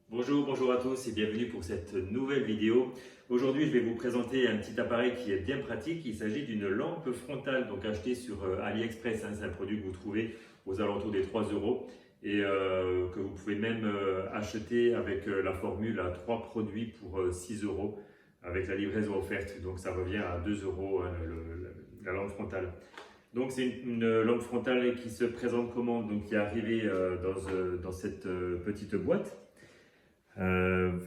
Bonjour à tous et bienvenue pour cette nouvelle vidéo. Aujourd'hui, je vais vous présenter un petit appareil qui est bien pratique. Il s'agit d'une lampe frontale, donc achetée sur AliExpress. C'est un produit que vous trouvez aux alentours des 3 euros et que vous pouvez même acheter avec la formule à 3 produits pour 6 euros avec la livraison offerte. Donc ça revient à 2 euros la lampe frontale. Donc c'est une lampe frontale qui se présente comment? Donc qui est arrivée dans cette petite boîte.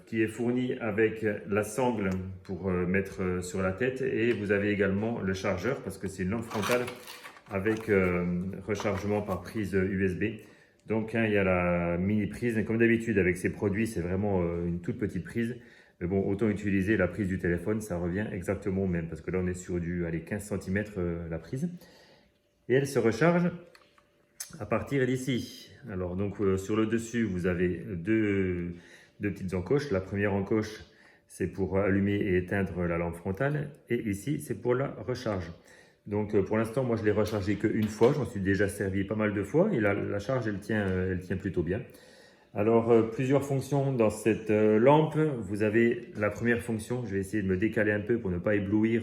Qui est fourni avec la sangle pour mettre sur la tête, et vous avez également le chargeur parce que c'est une lampe frontale avec rechargement par prise USB. Donc il y a la mini prise, comme d'habitude avec ces produits c'est vraiment une toute petite prise, mais bon, autant utiliser la prise du téléphone, ça revient exactement au même parce que là on est sur du 15 cm la prise, et elle se recharge à partir d'ici. Alors donc sur le dessus vous avez deux petites encoches. La première encoche, c'est pour allumer et éteindre la lampe frontale, et ici c'est pour la recharge. Donc pour l'instant moi je l'ai rechargé qu'une fois, j'en suis déjà servi pas mal de fois et la charge elle tient plutôt bien. Alors plusieurs fonctions dans cette lampe. Vous avez la première fonction, je vais essayer de me décaler un peu pour ne pas éblouir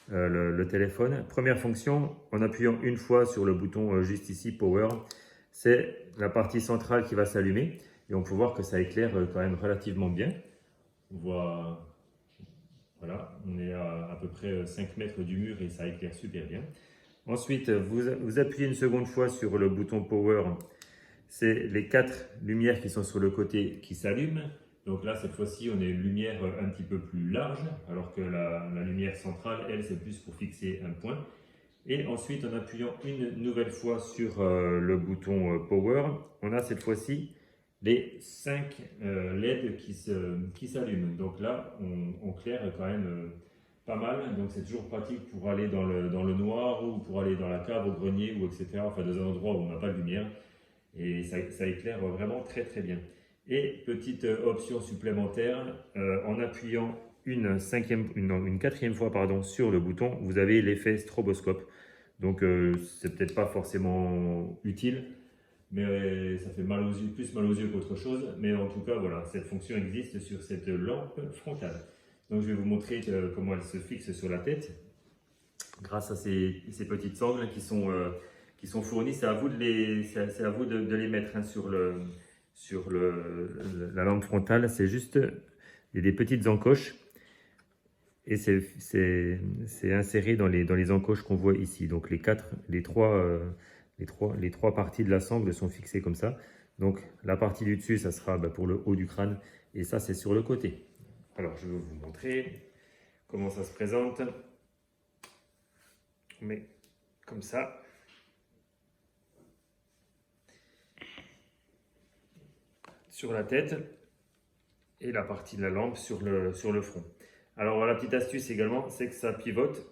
le téléphone. Première fonction, en appuyant une fois sur le bouton juste ici, Power, c'est la partie centrale qui va s'allumer. Et on peut voir que ça éclaire quand même relativement bien. On voit, voilà, on est à peu près 5 mètres du mur et ça éclaire super bien. Ensuite, vous appuyez une seconde fois sur le bouton Power. C'est les 4 lumières qui sont sur le côté qui s'allument. Donc là, cette fois-ci, on a une lumière un petit peu plus large, alors que la lumière centrale, elle, c'est plus pour fixer un point. Et ensuite, en appuyant une nouvelle fois sur le bouton Power, on a cette fois-ci les 5 LED qui s'allument. Donc là, on claire quand même pas mal. Donc c'est toujours pratique pour aller dans le noir ou pour aller dans la cave, au grenier, ou etc. Enfin, dans un endroit où on n'a pas de lumière. Et ça éclaire vraiment très très bien. Et petite option supplémentaire, en appuyant une quatrième fois pardon, sur le bouton, vous avez l'effet stroboscope. Donc c'est peut-être pas forcément utile, mais ça fait mal aux yeux, plus mal aux yeux qu'autre chose. Mais en tout cas, voilà, cette fonction existe sur cette lampe frontale. Donc je vais vous montrer comment elle se fixe sur la tête grâce à ces petites sangles qui sont fournies. C'est à vous c'est à vous de les mettre hein, sur la lampe frontale. C'est juste des petites encoches et c'est inséré dans les encoches qu'on voit ici. Donc les trois parties de la sangle sont fixées comme ça. Donc la partie du dessus, ça sera pour le haut du crâne, et ça c'est sur le côté. Alors je vais vous montrer comment ça se présente. On met comme ça. Sur la tête, et la partie de la lampe sur le front. Alors la petite astuce également, c'est que ça pivote.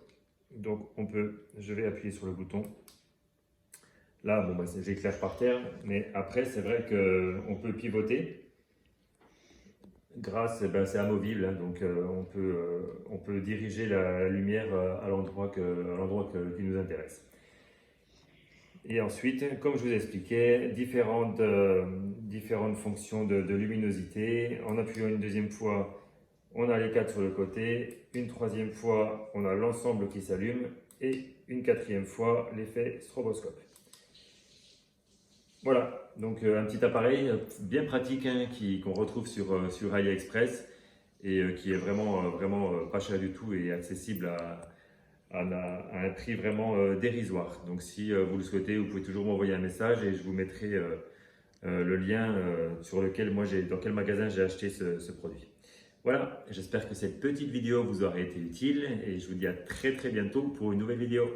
Donc je vais appuyer sur le bouton. Là, bon, j'éclaire par terre, mais après, c'est vrai qu'on peut pivoter. C'est amovible, hein, donc on peut diriger la lumière à l'endroit qui nous intéresse. Et ensuite, comme je vous expliquais, différentes fonctions de luminosité. En appuyant une deuxième fois, on a les 4 sur le côté. Une troisième fois, on a l'ensemble qui s'allume. Et une quatrième fois, l'effet stroboscope. Voilà, donc un petit appareil bien pratique hein, qu'on retrouve sur AliExpress et qui est vraiment pas cher du tout et accessible à un prix vraiment dérisoire. Donc si vous le souhaitez, vous pouvez toujours m'envoyer un message et je vous mettrai le lien dans quel magasin j'ai acheté ce produit. Voilà, j'espère que cette petite vidéo vous aura été utile et je vous dis à très bientôt pour une nouvelle vidéo.